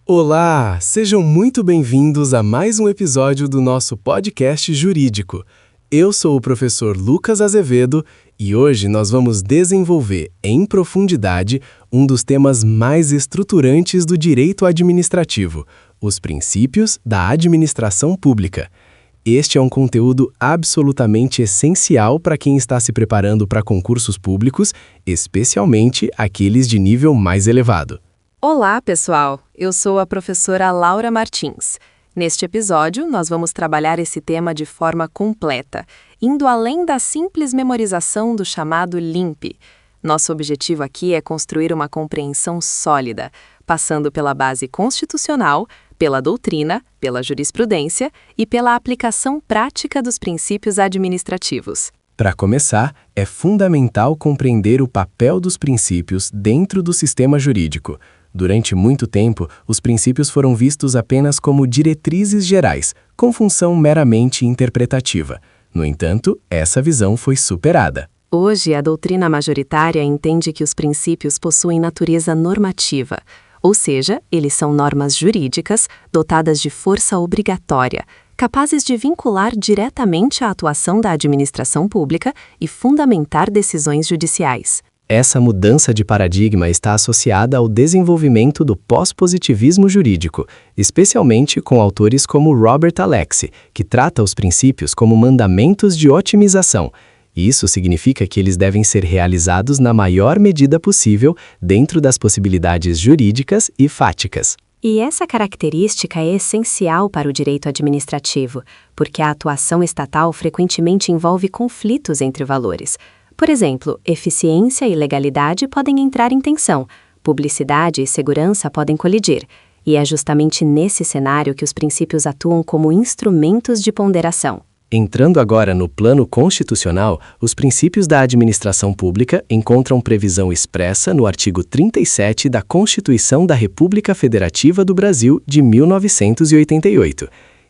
Olá, sejam muito bem-vindos a mais um episódio do nosso podcast jurídico. Eu sou o professor Lucas Azevedo e hoje nós vamos desenvolver em profundidade um dos temas mais estruturantes do direito administrativo, os princípios da administração pública. Este é um conteúdo absolutamente essencial para quem está se preparando para concursos públicos, especialmente aqueles de nível mais elevado. Olá, pessoal! Eu sou a professora Laura Martins. Neste episódio, nós vamos trabalhar esse tema de forma completa, indo além da simples memorização do chamado LIMP. Nosso objetivo aqui é construir uma compreensão sólida, passando pela base constitucional, pela doutrina, pela jurisprudência e pela aplicação prática dos princípios administrativos. Para começar, é fundamental compreender o papel dos princípios dentro do sistema jurídico. Durante muito tempo, os princípios foram vistos apenas como diretrizes gerais, com função meramente interpretativa. No entanto, essa visão foi superada. Hoje, a doutrina majoritária entende que os princípios possuem natureza normativa, ou seja, eles são normas jurídicas dotadas de força obrigatória, capazes de vincular diretamente a atuação da administração pública e fundamentar decisões judiciais. Essa mudança de paradigma está associada ao desenvolvimento do pós-positivismo jurídico, especialmente com autores como Robert Alexy, que trata os princípios como mandamentos de otimização. Isso significa que eles devem ser realizados na maior medida possível dentro das possibilidades jurídicas e fáticas. E essa característica é essencial para o direito administrativo, porque a atuação estatal frequentemente envolve conflitos entre valores. Por exemplo, eficiência e legalidade podem entrar em tensão, publicidade e segurança podem colidir, e é justamente nesse cenário que os princípios atuam como instrumentos de ponderação. Entrando agora no plano constitucional, os princípios da administração pública encontram previsão expressa no artigo 37 da Constituição da República Federativa do Brasil de 1988.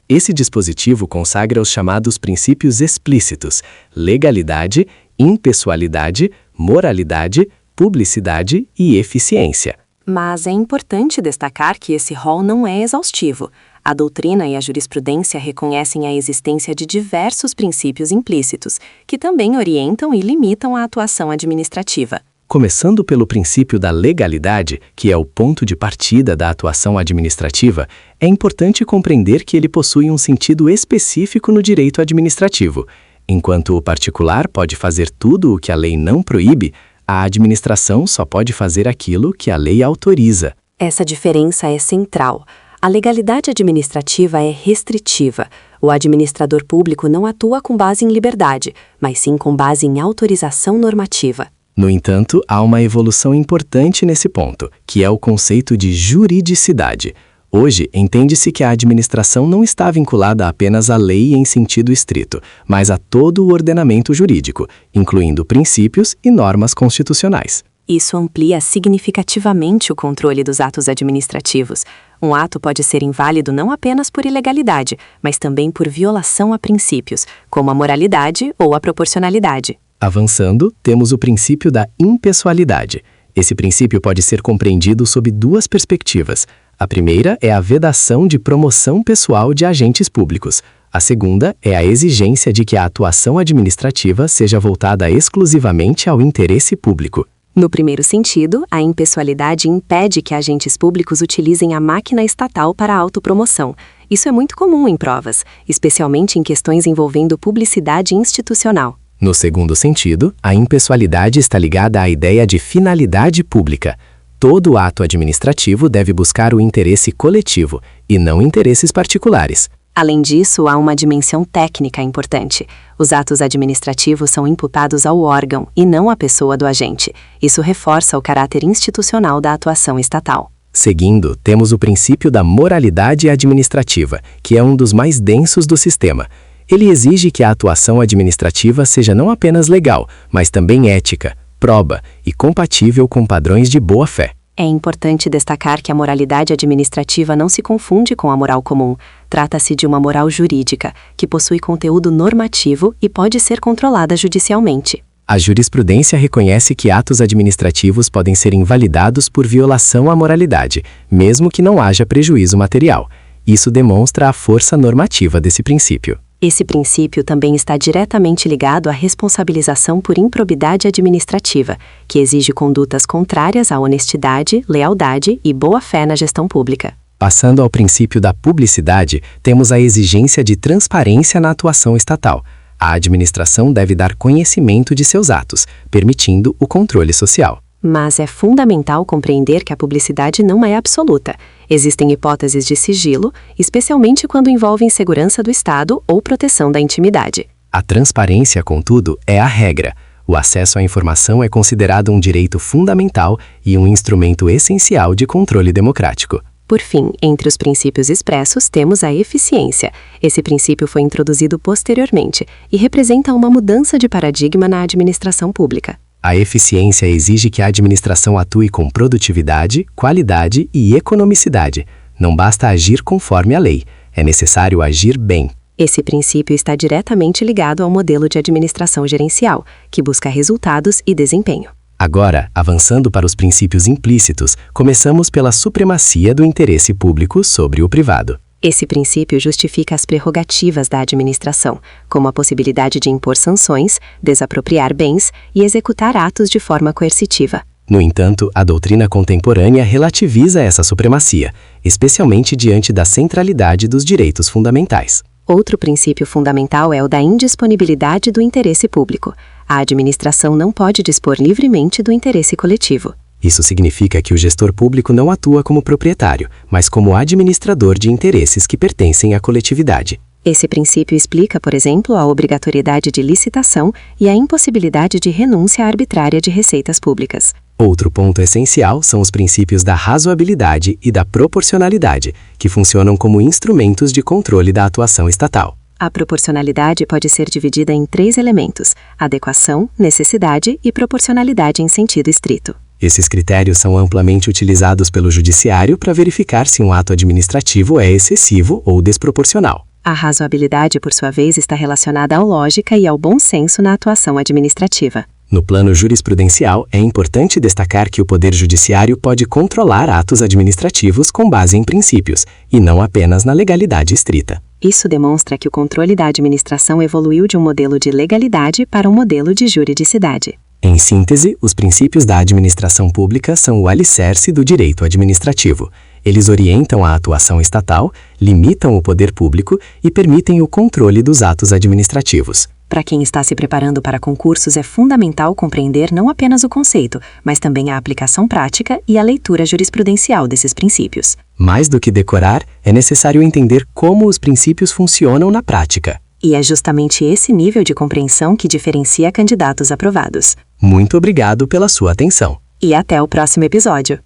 Esse dispositivo consagra os chamados princípios explícitos: legalidade, impessoalidade, moralidade, publicidade e eficiência. Mas é importante destacar que esse rol não é exaustivo. A doutrina e a jurisprudência reconhecem a existência de diversos princípios implícitos, que também orientam e limitam a atuação administrativa. Começando pelo princípio da legalidade, que é o ponto de partida da atuação administrativa, é importante compreender que ele possui um sentido específico no direito administrativo. Enquanto o particular pode fazer tudo o que a lei não proíbe, a administração só pode fazer aquilo que a lei autoriza. Essa diferença é central. A legalidade administrativa é restritiva. O administrador público não atua com base em liberdade, mas sim com base em autorização normativa. No entanto, há uma evolução importante nesse ponto, que é o conceito de juridicidade. Hoje, entende-se que a administração não está vinculada apenas à lei em sentido estrito, mas a todo o ordenamento jurídico, incluindo princípios e normas constitucionais. Isso amplia significativamente o controle dos atos administrativos. Um ato pode ser inválido não apenas por ilegalidade, mas também por violação a princípios, como a moralidade ou a proporcionalidade. Avançando, temos o princípio da impessoalidade. Esse princípio pode ser compreendido sob duas perspectivas. A primeira é a vedação de promoção pessoal de agentes públicos. A segunda é a exigência de que a atuação administrativa seja voltada exclusivamente ao interesse público. No primeiro sentido, a impessoalidade impede que agentes públicos utilizem a máquina estatal para a autopromoção. Isso é muito comum em provas, especialmente em questões envolvendo publicidade institucional. No segundo sentido, a impessoalidade está ligada à ideia de finalidade pública. Todo ato administrativo deve buscar o interesse coletivo e não interesses particulares. Além disso, há uma dimensão técnica importante. Os atos administrativos são imputados ao órgão e não à pessoa do agente. Isso reforça o caráter institucional da atuação estatal. Seguindo, temos o princípio da moralidade administrativa, que é um dos mais densos do sistema. Ele exige que a atuação administrativa seja não apenas legal, mas também ética, proba e compatível com padrões de boa-fé. É importante destacar que a moralidade administrativa não se confunde com a moral comum. Trata-se de uma moral jurídica, que possui conteúdo normativo e pode ser controlada judicialmente. A jurisprudência reconhece que atos administrativos podem ser invalidados por violação à moralidade, mesmo que não haja prejuízo material. Isso demonstra a força normativa desse princípio. Esse princípio também está diretamente ligado à responsabilização por improbidade administrativa, que exige condutas contrárias à honestidade, lealdade e boa-fé na gestão pública. Passando ao princípio da publicidade, temos a exigência de transparência na atuação estatal. A administração deve dar conhecimento de seus atos, permitindo o controle social. Mas é fundamental compreender que a publicidade não é absoluta. Existem hipóteses de sigilo, especialmente quando envolvem segurança do Estado ou proteção da intimidade. A transparência, contudo, é a regra. O acesso à informação é considerado um direito fundamental e um instrumento essencial de controle democrático. Por fim, entre os princípios expressos, temos a eficiência. Esse princípio foi introduzido posteriormente e representa uma mudança de paradigma na administração pública. A eficiência exige que a administração atue com produtividade, qualidade e economicidade. Não basta agir conforme a lei, é necessário agir bem. Esse princípio está diretamente ligado ao modelo de administração gerencial, que busca resultados e desempenho. Agora, avançando para os princípios implícitos, começamos pela supremacia do interesse público sobre o privado. Esse princípio justifica as prerrogativas da administração, como a possibilidade de impor sanções, desapropriar bens e executar atos de forma coercitiva. No entanto, a doutrina contemporânea relativiza essa supremacia, especialmente diante da centralidade dos direitos fundamentais. Outro princípio fundamental é o da indisponibilidade do interesse público. A administração não pode dispor livremente do interesse coletivo. Isso significa que o gestor público não atua como proprietário, mas como administrador de interesses que pertencem à coletividade. Esse princípio explica, por exemplo, a obrigatoriedade de licitação e a impossibilidade de renúncia arbitrária de receitas públicas. Outro ponto essencial são os princípios da razoabilidade e da proporcionalidade, que funcionam como instrumentos de controle da atuação estatal. A proporcionalidade pode ser dividida em 3 elementos: adequação, necessidade e proporcionalidade em sentido estrito. Esses critérios são amplamente utilizados pelo judiciário para verificar se um ato administrativo é excessivo ou desproporcional. A razoabilidade, por sua vez, está relacionada à lógica e ao bom senso na atuação administrativa. No plano jurisprudencial, é importante destacar que o Poder Judiciário pode controlar atos administrativos com base em princípios, e não apenas na legalidade estrita. Isso demonstra que o controle da administração evoluiu de um modelo de legalidade para um modelo de juridicidade. Em síntese, os princípios da administração pública são o alicerce do direito administrativo. Eles orientam a atuação estatal, limitam o poder público e permitem o controle dos atos administrativos. Para quem está se preparando para concursos, é fundamental compreender não apenas o conceito, mas também a aplicação prática e a leitura jurisprudencial desses princípios. Mais do que decorar, é necessário entender como os princípios funcionam na prática. E é justamente esse nível de compreensão que diferencia candidatos aprovados. Muito obrigado pela sua atenção. E até o próximo episódio.